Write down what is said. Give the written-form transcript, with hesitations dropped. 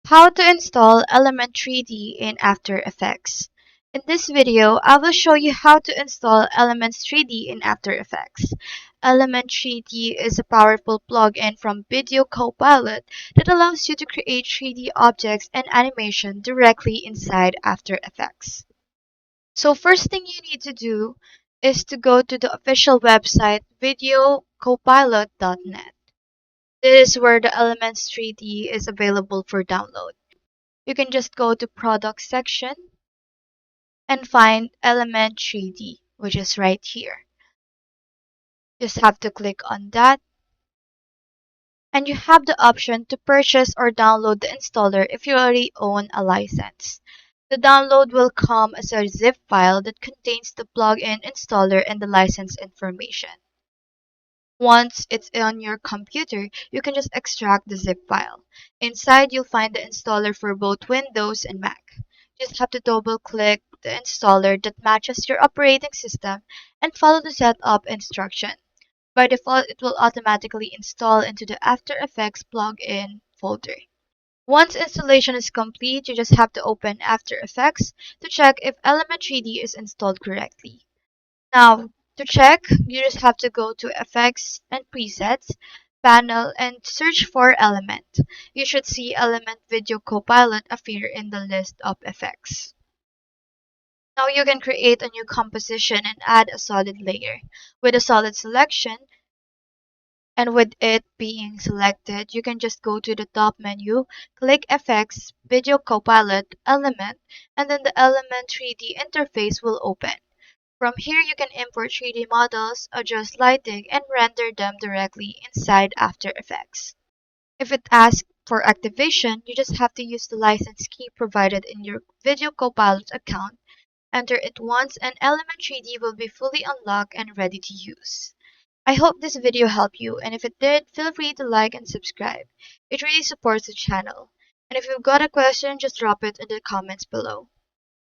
How to install Element 3D in After Effects. In this video, I will show you how to install Elements 3D in After Effects. Element 3D is a powerful plugin from Video Copilot that allows you to create 3D objects and animation directly inside After Effects. So first thing you need to do is to go to the official website videocopilot.net. This is where the Elements 3D is available for download. You can just go to product section and find element 3D, which is right here. Just have to click on that, and you have the option to purchase or download the installer if you already own a license. The download will come as a zip file that contains the plugin installer and the license information. Once it's on your computer, you can just extract the zip file. Inside, you'll find the installer for both Windows and Mac. Just have to double click the installer that matches your operating system and follow the setup instruction. By default, it will automatically install into the After Effects plugin folder. Once installation is complete, you just have to open After Effects to check if Element 3D is installed correctly. Now, to check, you just have to go to Effects and Presets panel and search for Element. You should see Element Video Copilot appear in the list of effects. Now you can create a new composition and add a solid layer. With a solid selection, and with it being selected, you can just go to the top menu, click Effects, Video Copilot, Element, and then the Element 3D interface will open. From here, you can import 3D models, adjust lighting, and render them directly inside After Effects. If it asks for activation, you just have to use the license key provided in your Video Copilot account. Enter it once and Element 3D will be fully unlocked and ready to use. I hope this video helped you, and if it did, feel free to like and subscribe. It really supports the channel. And if you've got a question, just drop it in the comments below.